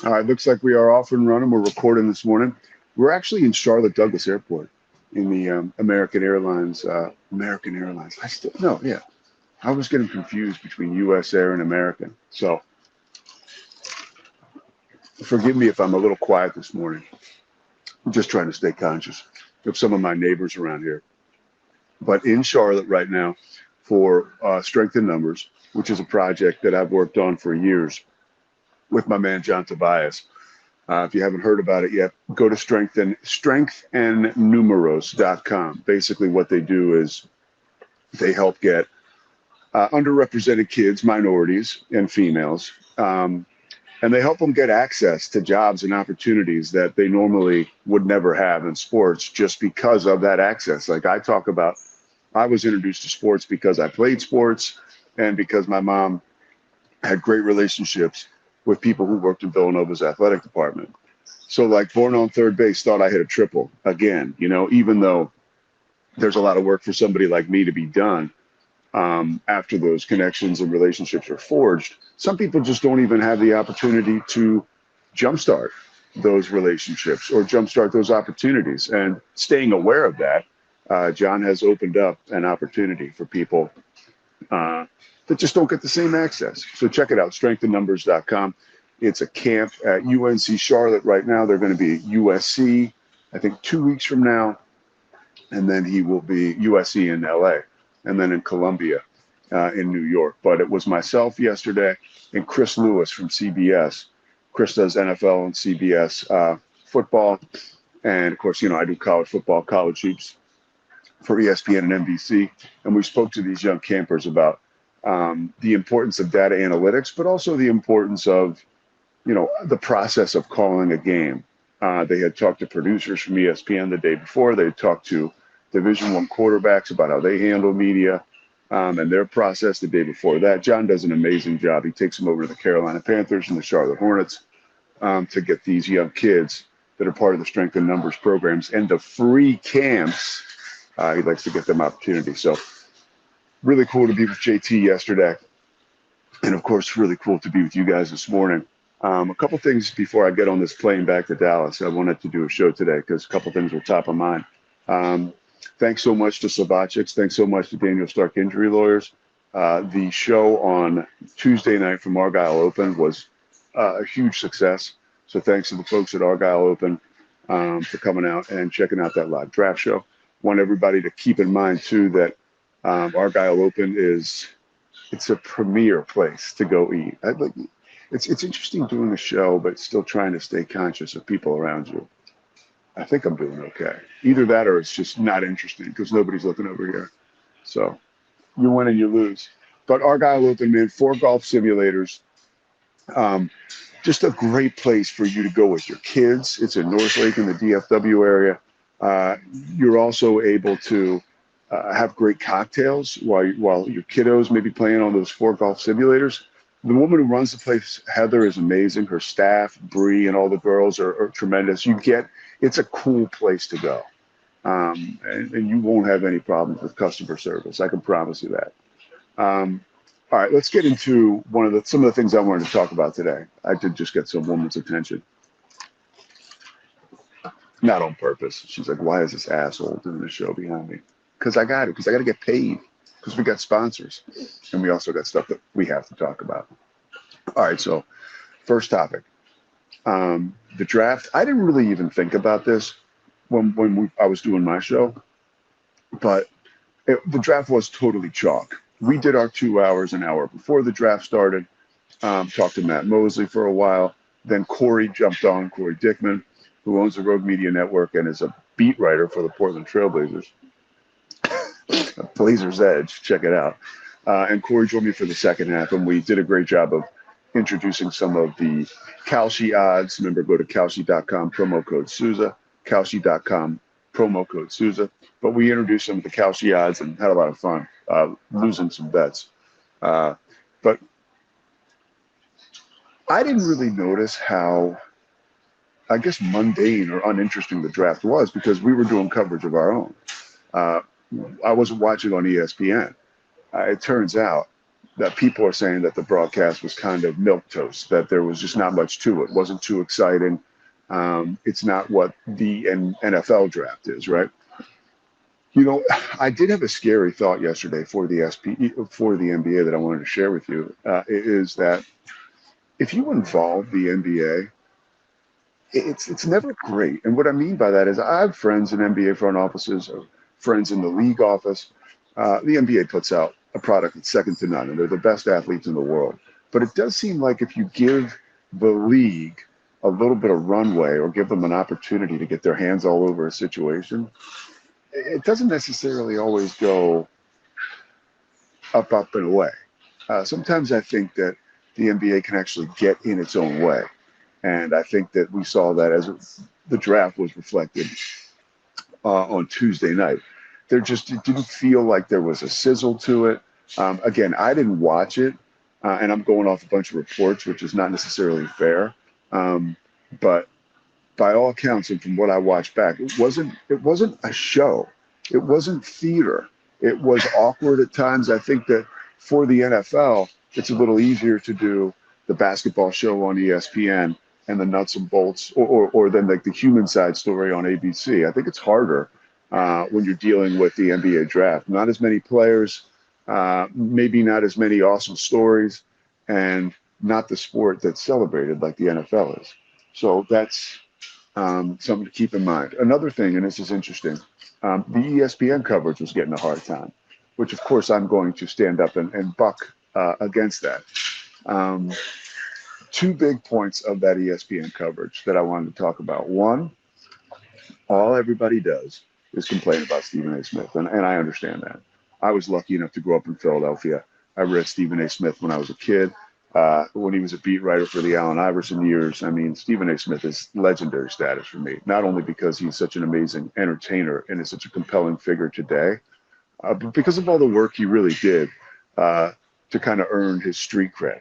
All right, looks like we are off and running. We're recording this morning. We're actually in Charlotte Douglas Airport in the American Airlines. American Airlines. I still no, yeah. I was getting confused between U.S. Air and American. So forgive me if I'm a little quiet this morning. I'm just trying to stay conscious of some of my neighbors around here. But in Charlotte right now for Strength in Numbers, which is a project that I've worked on for years with my man John Tobias. If you haven't heard about it yet, go to strengthandnumeros.com. Basically, what they do is they help get underrepresented kids, minorities, and females, and they help them get access to jobs and opportunities that they normally would never have in sports just because of that access. Like I talk about, I was introduced to sports because I played sports and because my mom had great relationships with people who worked in Villanova's athletic department. So like born on third base, thought I hit a triple again, even though there's a lot of work for somebody like me to be done after those connections and relationships are forged. Some people just don't even have the opportunity to jumpstart those relationships or jumpstart those opportunities. And staying aware of that, John has opened up an opportunity for people that just don't get the same access. So check it out, strengthandnumbers.com. It's a camp at UNC Charlotte right now. They're going to be at USC, I think 2 weeks from now. And then he will be USC in LA and then in Columbia in New York. But it was myself yesterday and Chris Lewis from CBS. Chris does NFL and CBS football. And of course, I do college football, college hoops for ESPN and NBC. And we spoke to these young campers about the importance of data analytics, but also the importance of, the process of calling a game. They had talked to producers from ESPN the day before. They had talked to Division I quarterbacks about how they handle media and their process the day before that. John does an amazing job. He takes them over to the Carolina Panthers and the Charlotte Hornets to get these young kids that are part of the Strength in Numbers programs and the free camps. He likes to get them opportunities. So really cool to be with JT yesterday. And of course, really cool to be with you guys this morning. A couple things before I get on this plane back to Dallas. I wanted to do a show today because a couple things were top of mind. Thanks so much to Slovacics. Thanks so much to Daniel Stark Injury Lawyers. The show on Tuesday night from Argyle Open was a huge success. So thanks to the folks at Argyle Open for coming out and checking out that live draft show. Want everybody to keep in mind, too, that Argyle Open it's a premier place to go eat. It's interesting doing a show, but still trying to stay conscious of people around you. I think I'm doing okay. Either that or it's just not interesting because nobody's looking over here. So you win and you lose. But Argyle Open, man, 4 golf simulators. Just a great place for you to go with your kids. It's in Northlake in the DFW area. You're also able to have great cocktails while your kiddos may be playing on those 4 golf simulators. The woman who runs the place, Heather, is amazing. Her staff, Bree, and all the girls are tremendous. It's a cool place to go. And you won't have any problems with customer service. I can promise you that. All right, let's get into some of the things I wanted to talk about today. I did just get some woman's attention. Not on purpose. She's like, why is this asshole doing the show behind me? Because I got to get paid. Because we got sponsors. And we also got stuff that we have to talk about. All right, so first topic. The draft. I didn't really even think about this when I was doing my show. But the draft was totally chalk. We did our 2 hours an hour before the draft started. Talked to Matt Mosley for a while. Then Corey jumped on, Corey Dickman, who owns the Rogue Media Network and is a beat writer for the Portland Trailblazers. Blazers Edge, check it out. And Corey joined me for the second half, and we did a great job of introducing some of the Kalshi odds. Remember, go to Kalshi.com, promo code Sousa, Kalshi.com, promo code Sousa. But we introduced some of the Kalshi odds and had a lot of fun losing some bets. But I didn't really notice how, I guess, mundane or uninteresting the draft was because we were doing coverage of our own. I wasn't watching on ESPN. It turns out that people are saying that the broadcast was kind of milquetoast, that there was just not much to it. It wasn't too exciting. It's not what the NFL draft is, right? You know, I did have a scary thought yesterday for the for the NBA that I wanted to share with you. Is that if you involve the NBA, it's never great. And what I mean by that is I have friends in NBA front offices or friends in the league office. The NBA puts out a product that's second to none, and they're the best athletes in the world. But it does seem like if you give the league a little bit of runway or give them an opportunity to get their hands all over a situation, it doesn't necessarily always go up and away. Sometimes I think that the NBA can actually get in its own way. And I think that we saw that as the draft was reflected on Tuesday night. It didn't feel like there was a sizzle to it. Again, I didn't watch it, and I'm going off a bunch of reports, which is not necessarily fair. But by all accounts, and from what I watched back, it wasn't a show. It wasn't theater. It was awkward at times. I think that for the NFL, it's a little easier to do the basketball show on ESPN and the nuts and bolts, or then like the human side story on ABC. I think it's harder when you're dealing with the NBA draft. Not as many players, maybe not as many awesome stories, and not the sport that's celebrated like the NFL is. So that's something to keep in mind. Another thing, and this is interesting, the ESPN coverage was getting a hard time, which of course I'm going to stand up and buck against that. Two big points of that ESPN coverage that I wanted to talk about. One, all everybody does is complain about Stephen A. Smith, and I understand that. I was lucky enough to grow up in Philadelphia. I read Stephen A. Smith when I was a kid. When he was a beat writer for the Allen Iverson years, I mean, Stephen A. Smith is legendary status for me, not only because he's such an amazing entertainer and is such a compelling figure today, but because of all the work he really did to kind of earn his street cred.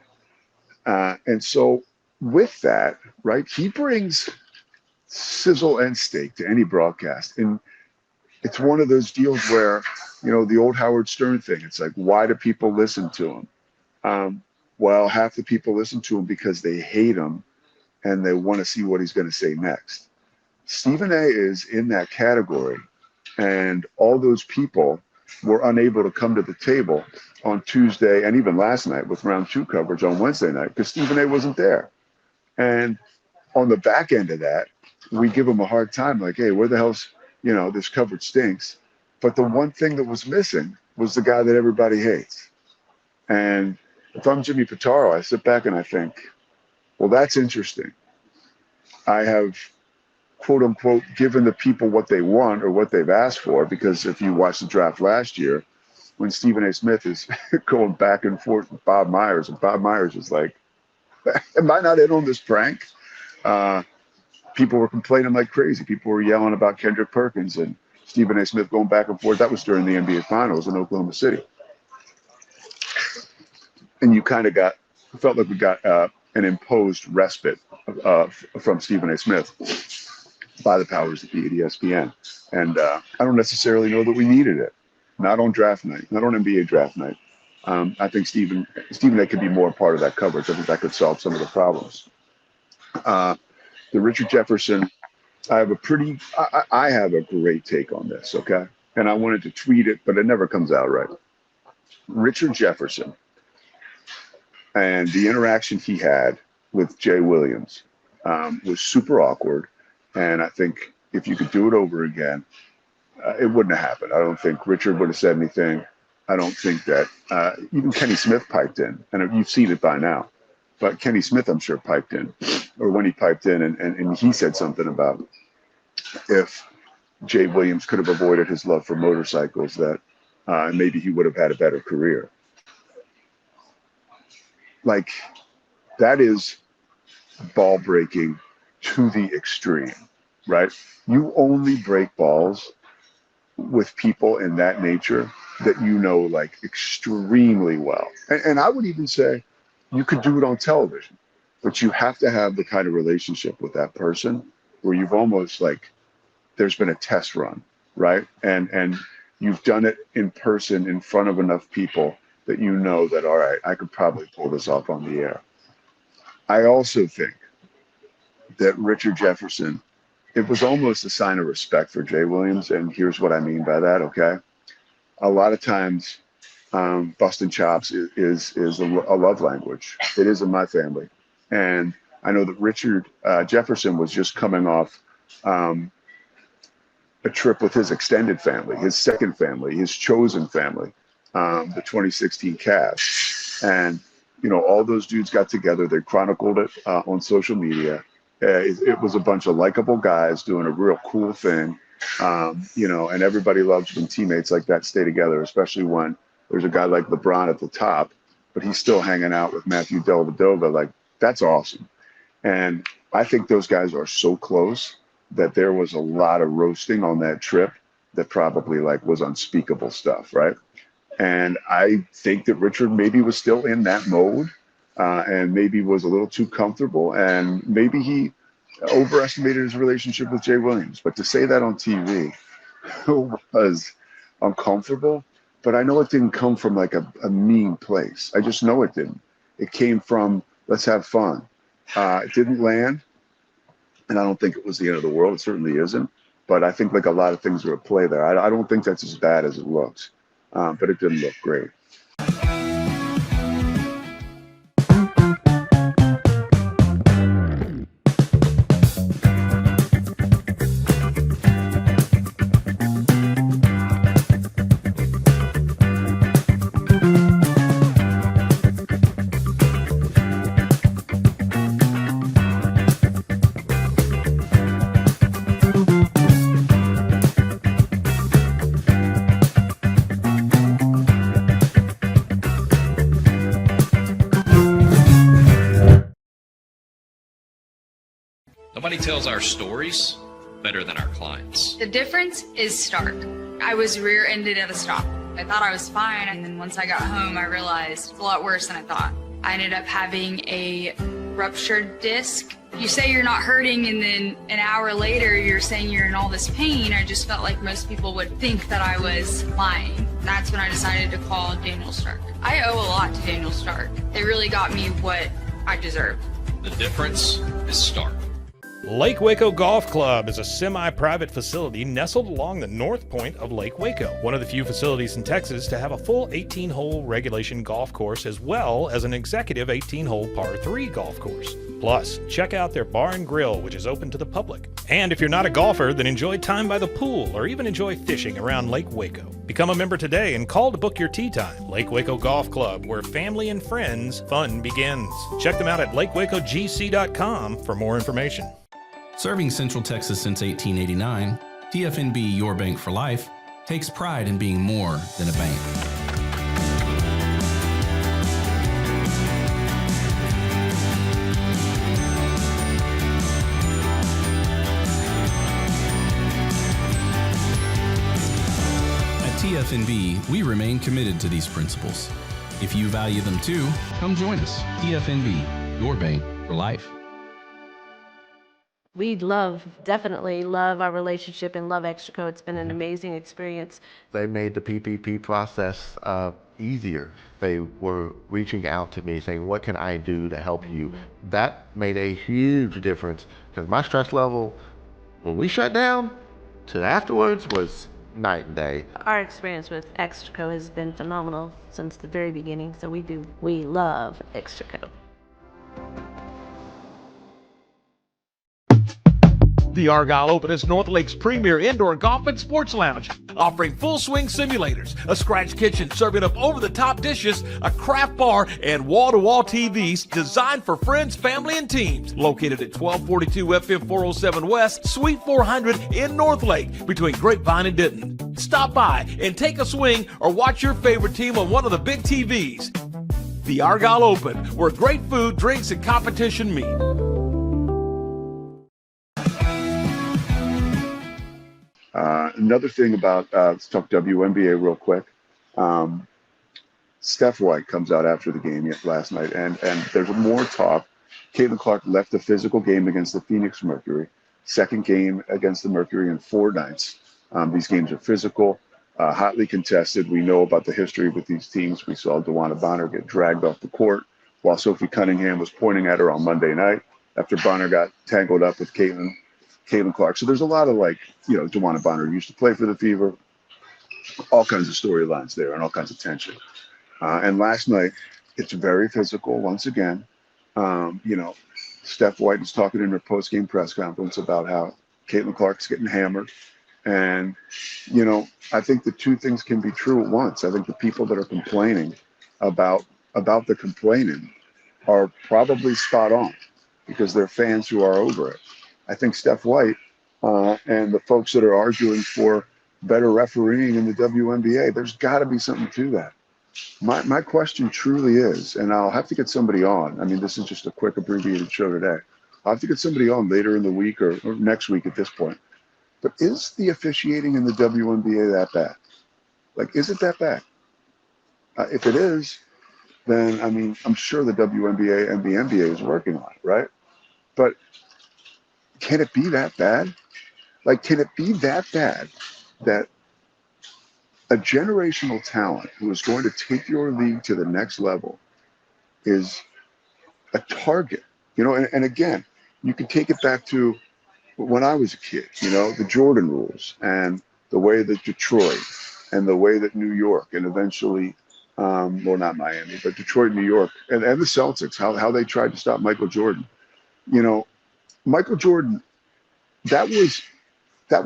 And so with that, right, he brings sizzle and steak to any broadcast. And it's one of those deals where, you know, the old Howard Stern thing, it's like, why do people listen to him? Well, half the people listen to him because they hate him and they want to see what he's going to say next. Stephen A. is in that category, and all those people were unable to come to the table on Tuesday and even last night with round two coverage on Wednesday night because Stephen A. wasn't there. And on the back end of that, we give him a hard time, like, hey, where the hell's, you know, this coverage stinks. But the one thing that was missing was the guy that everybody hates. And if I'm Jimmy Pitaro, I sit back and I think, well, that's interesting. I have, quote unquote, given the people what they want or what they've asked for, because if you watch the draft last year, when Stephen A. Smith is going back and forth with Bob Myers, and Bob Myers is like, am I not in on this prank? People were complaining like crazy. People were yelling about Kendrick Perkins and Stephen A. Smith going back and forth. That was during the NBA Finals in Oklahoma City. And you kind of felt like we got an imposed respite from Stephen A. Smith by the powers that be at ESPN. And I don't necessarily know that we needed it. Not on draft night, not on NBA draft night. I think Stephen A. could be more a part of that coverage. I think that could solve some of the problems. The Richard Jefferson, I have a great take on this, okay? And I wanted to tweet it, but it never comes out right. Richard Jefferson and the interaction he had with Jay Williams was super awkward. And I think if you could do it over again, it wouldn't have happened. I don't think Richard would have said anything. I don't think that even Kenny Smith piped in, and you've seen it by now. But Kenny Smith, I'm sure, piped in, or when he piped in, and he said something about if Jay Williams could have avoided his love for motorcycles, that maybe he would have had a better career. Like, that is ball breaking to the extreme, right? You only break balls with people in that nature that you know, like, extremely well. And I would even say you could do it on television, but you have to have the kind of relationship with that person where you've almost, like, there's been a test run, right? And you've done it in person in front of enough people that you know that, all right, I could probably pull this off on the air. I also think that Richard Jefferson, it was almost a sign of respect for Jay Williams. And here's what I mean by that, okay? A lot of times, busting chops is a love language. It is in my family. And I know that Richard Jefferson was just coming off a trip with his extended family, his second family, his chosen family, the 2016 Cavs. And, you know, all those dudes got together. They chronicled it on social media. It was a bunch of likable guys doing a real cool thing, you know, and everybody loves when teammates like that stay together, especially when there's a guy like LeBron at the top, but he's still hanging out with Matthew Dellavedova. Like, that's awesome. And I think those guys are so close that there was a lot of roasting on that trip that probably like was unspeakable stuff, right? And I think that Richard maybe was still in that mode and maybe was a little too comfortable, and maybe he overestimated his relationship with Jay Williams. But to say that on TV was uncomfortable, but I know it didn't come from like a mean place. I just know it didn't. It came from, let's have fun. It didn't land. And I don't think it was the end of the world. It certainly isn't. But I think like a lot of things are at play there. I don't think that's as bad as it looks. But it didn't look great. Nobody tells our stories better than our clients. The difference is stark. I was rear-ended at a stop. I thought I was fine, and then once I got home, I realized it's a lot worse than I thought. I ended up having a ruptured disc. You say you're not hurting, and then an hour later, you're saying you're in all this pain. I just felt like most people would think that I was lying. That's when I decided to call Daniel Stark. I owe a lot to Daniel Stark. They really got me what I deserved. The difference is stark. Lake Waco Golf Club is a semi-private facility nestled along the north point of Lake Waco, one of the few facilities in Texas to have a full 18-hole regulation golf course as well as an executive 18-hole par 3 golf course. Plus, check out their bar and grill, which is open to the public. And if you're not a golfer, then enjoy time by the pool or even enjoy fishing around Lake Waco. Become a member today and call to book your tee time. Lake Waco Golf Club, where family and friends fun begins. Check them out at lakewacogc.com for more information. Serving Central Texas since 1889, TFNB Your Bank for Life takes pride in being more than a bank. At TFNB, we remain committed to these principles. If you value them too, come join us. TFNB, Your Bank for Life. We definitely love our relationship and love Extraco. It's been an amazing experience. They made the PPP process easier. They were reaching out to me saying, what can I do to help you? That made a huge difference because my stress level, when we shut down, to afterwards was night and day. Our experience with Extraco has been phenomenal since the very beginning, so we love Extraco. The Argyle Open is North Lake's premier indoor golf and sports lounge, offering full swing simulators, a scratch kitchen serving up over-the-top dishes, a craft bar, and wall-to-wall TVs designed for friends, family, and teams. Located at 1242 FM 407 West, Suite 400 in North Lake, between Grapevine and Denton. Stop by and take a swing or watch your favorite team on one of the big TVs. The Argyle Open, where great food, drinks, and competition meet. Another thing about, let's talk WNBA real quick. Steph White comes out after the game last night, and there's more talk. Caitlin Clark left the physical game against the Phoenix Mercury, second game against the Mercury in 4 nights. These games are physical. hotly contested. We know about the history with these teams. We saw DeWanna Bonner get dragged off the court while Sophie Cunningham was pointing at her on Monday night after Bonner got tangled up with Caitlin Clark. So there's a lot of DeWanna Bonner used to play for the Fever, all kinds of storylines there and all kinds of tension. And last night, it's very physical once again. Steph White was talking in her post-game press conference about how Caitlin Clark's getting hammered. And, I think the two things can be true at once. I think the people that are complaining about the complaining are probably spot on because they're fans who are over it. I think Steph White and the folks that are arguing for better refereeing in the WNBA, there's got to be something to that. My question truly is, and I'll have to get somebody on. I mean, this is just a quick abbreviated show today. I'll have to get somebody on later in the week or next week at this point. But is the officiating in the WNBA that bad? Like, is it that bad? If it is, then, I mean, I'm sure the WNBA and the NBA is working on it, right? But can it be that bad? Like, can it be that bad that a generational talent who is going to take your league to the next level is a target? And again, you can take it back to when I was a kid, the Jordan rules and the way that Detroit and the way that New York and eventually, well, not Miami, but Detroit, New York, and the Celtics, how they tried to stop Michael Jordan. Michael Jordan, that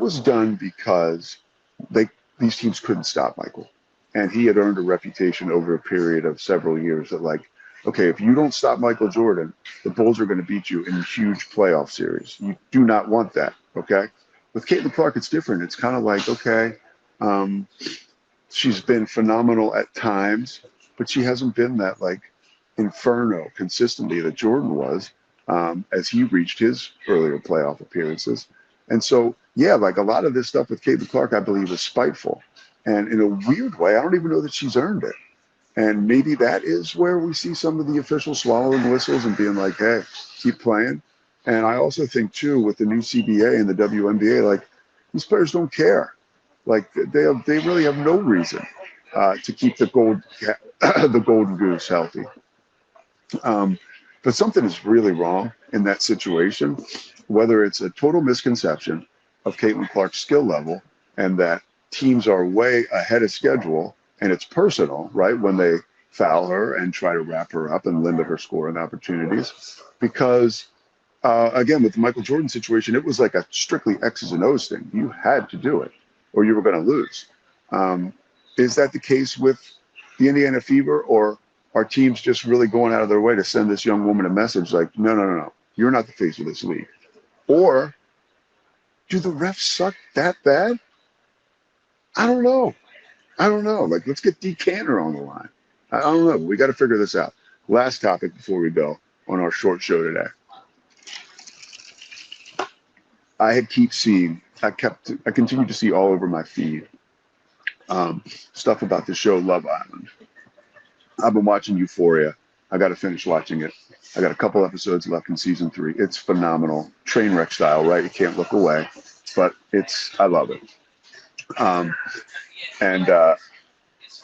was done because these teams couldn't stop Michael. And he had earned a reputation over a period of several years that okay, if you don't stop Michael Jordan, the Bulls are going to beat you in a huge playoff series. You do not want that, okay? With Caitlin Clark, it's different. It's kind of like, okay, she's been phenomenal at times, but she hasn't been that inferno consistently that Jordan was as he reached his earlier playoff appearances. And so, yeah, a lot of this stuff with Caitlin Clark, I believe, is spiteful. And in a weird way, I don't even know that she's earned it. And maybe that is where we see some of the officials swallowing whistles and being like, hey, keep playing. And I also think, too, with the new CBA and the WNBA, these players don't care. They really have no reason to keep the golden goose healthy. But something is really wrong in that situation, whether it's a total misconception of Caitlin Clark's skill level and that teams are way ahead of schedule, and it's personal, right, when they foul her and try to wrap her up and limit her scoring opportunities. Because, again, with the Michael Jordan situation, it was like a strictly X's and O's thing. You had to do it or you were going to lose. Is that the case with the Indiana Fever, or are teams just really going out of their way to send this young woman a message like, no, you're not the face of this league? Or do the refs suck that bad? I don't know. Let's get D. Cantor on the line. I don't know. We got to figure this out. Last topic before we go on our short show today. I continue to see all over my feed stuff about the show Love Island. I've been watching Euphoria. I got to finish watching it. I got a couple episodes left in season 3. It's phenomenal. Train wreck style, right? You can't look away, but I love it.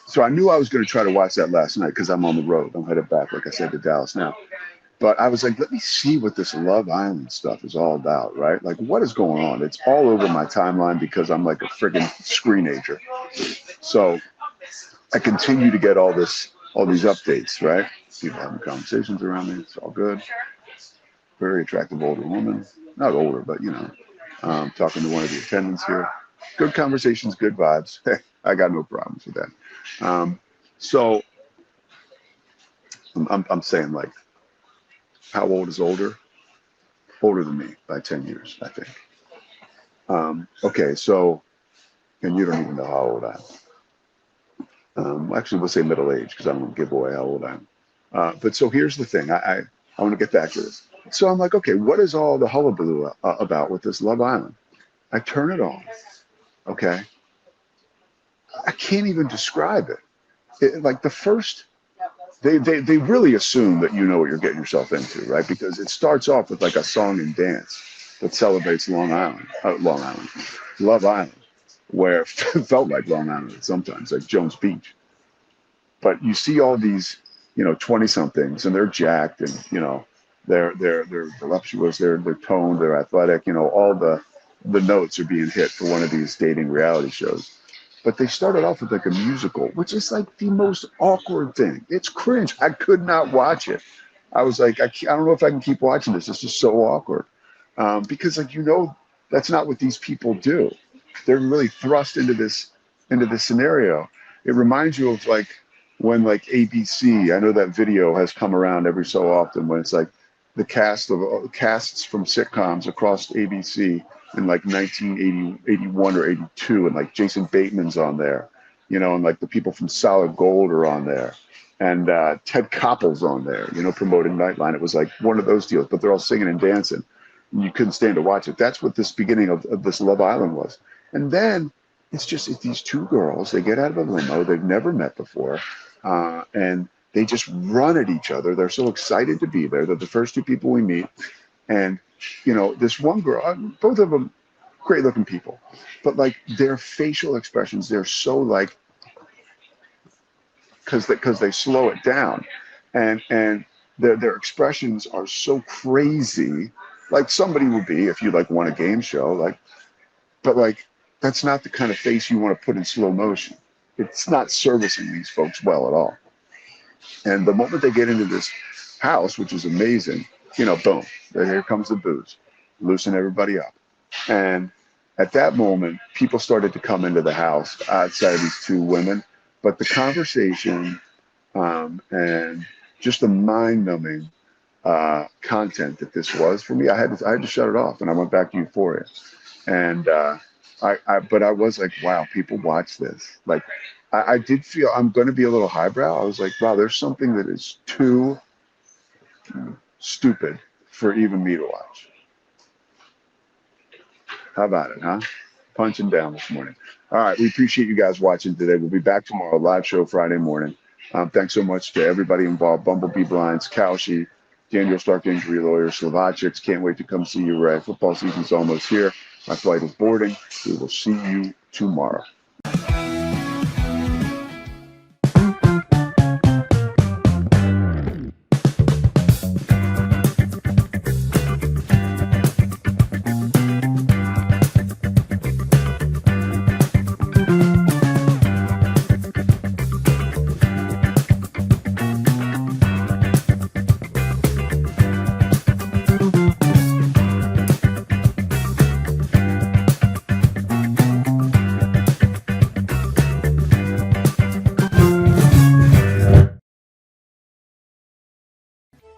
So I knew I was going to try to watch that last night because I'm on the road. I'm headed back, like I said, to Dallas now. But I was like, let me see what this Love Island stuff is all about, right? What is going on? It's all over my timeline because I'm like a friggin' screenager. So I continue to get all these updates, right? People having conversations around me. It's all good. Very attractive older woman. Not older, but, talking to one of the attendants here. Good conversations, good vibes. I got no problems with that. So I'm saying, how old is older? Older than me by 10 years, I think. Okay, so, and you don't even know how old I am. Actually, we'll say middle age because I don't want to give away how old I am. But so here's the thing. I want to get back to this. So I'm like, okay, what is all the hullabaloo about with this Love Island? I turn it on. Okay. I can't even describe it. The first, they really assume that you know what you're getting yourself into, right? Because it starts off with a song and dance that celebrates Love Island. where it felt like Long Island sometimes, like Jones Beach. But you see all these, 20 somethings, and they're jacked, and they're voluptuous, they're toned, they're athletic, all the notes are being hit for one of these dating reality shows. But they started off with like a musical, which is like the most awkward thing. It's cringe. I could not watch it. I was like, I don't know if I can keep watching this. It's just so awkward. Because that's not what these people do. They're really thrust into this scenario. It reminds you of like when like ABC, I know that video has come around every so often when it's like the casts from sitcoms across ABC in like 1981 or 82, and like Jason Bateman's on there, and like the people from Solid Gold are on there, and Ted Koppel's on there, promoting Nightline. It was like one of those deals, but they're all singing and dancing, and you couldn't stand to watch it. That's what this beginning of this Love Island was. And then it's these two girls, they get out of a limo, they've never met before, and they just run at each other. They're so excited to be there. They're the first two people we meet. And, this one girl, both of them great looking people, but like their facial expressions, they're so like, because they slow it down. And their expressions are so crazy, like somebody would be if you like won a game show, but that's not the kind of face you want to put in slow motion. It's not servicing these folks well at all. And the moment they get into this house, which is amazing, boom, here comes the booze, loosen everybody up. And at that moment, people started to come into the house outside of these two women, but the conversation and just the mind-numbing content that this was for me, I had to shut it off, and I went back to Euphoria. And but I was like, wow, people watch this. Like, I did feel I'm going to be a little highbrow. I was like, wow, there's something that is too stupid for even me to watch. How about it, huh? Punching down this morning. All right, we appreciate you guys watching today. We'll be back tomorrow, live show Friday morning. Thanks so much to everybody involved, Bumblebee Blinds, Kalshi, Daniel Stark Injury Lawyer, Slovacics. Can't wait to come see you, Ray. Football season's almost here. My flight is boarding. We will see you tomorrow.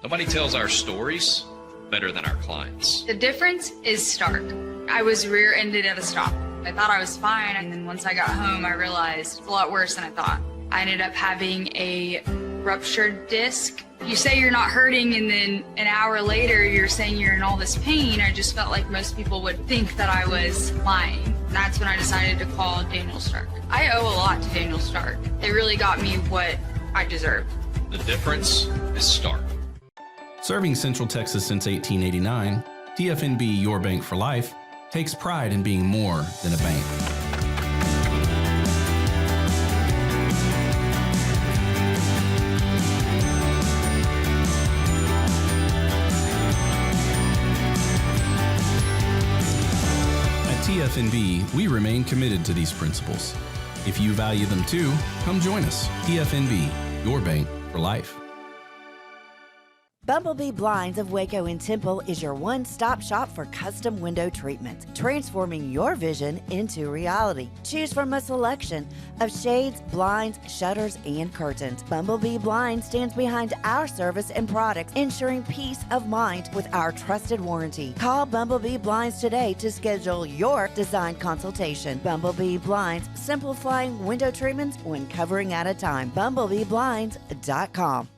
Nobody tells our stories better than our clients. The difference is stark. I was rear-ended at a stop. I thought I was fine, and then once I got home, I realized it's a lot worse than I thought. I ended up having a ruptured disc. You say you're not hurting, and then an hour later, you're saying you're in all this pain. I just felt like most people would think that I was lying. And that's when I decided to call Daniel Stark. I owe a lot to Daniel Stark. They really got me what I deserved. The difference is stark. Serving Central Texas since 1889, TFNB Your Bank for Life takes pride in being more than a bank. At TFNB, we remain committed to these principles. If you value them too, come join us. TFNB, Your Bank for Life. Bumblebee Blinds of Waco and Temple is your one-stop shop for custom window treatments, transforming your vision into reality. Choose from a selection of shades, blinds, shutters, and curtains. Bumblebee Blinds stands behind our service and products, ensuring peace of mind with our trusted warranty. Call Bumblebee Blinds today to schedule your design consultation. Bumblebee Blinds, simplifying window treatments one covering at a time. BumblebeeBlinds.com.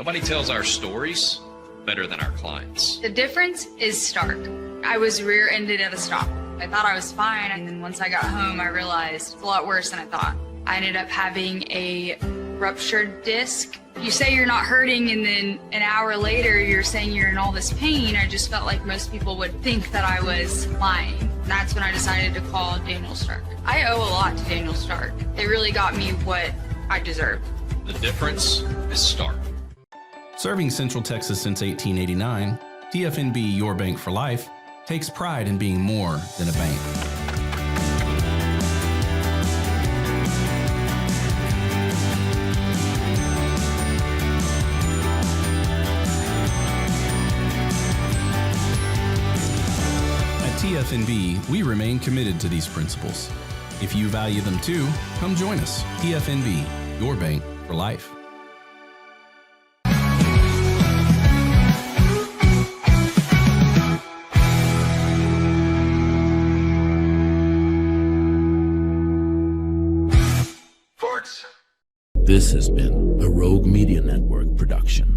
Nobody tells our stories better than our clients. The difference is stark. I was rear-ended at a stop. I thought I was fine, and then once I got home, I realized it's a lot worse than I thought. I ended up having a ruptured disc. You say you're not hurting, and then an hour later, you're saying you're in all this pain. I just felt like most people would think that I was lying. And that's when I decided to call Daniel Stark. I owe a lot to Daniel Stark. They really got me what I deserve. The difference is stark. Serving Central Texas since 1889, TFNB Your Bank for Life takes pride in being more than a bank. At TFNB, we remain committed to these principles. If you value them too, come join us. TFNB, Your Bank for Life. This has been a Rogue Media Network production.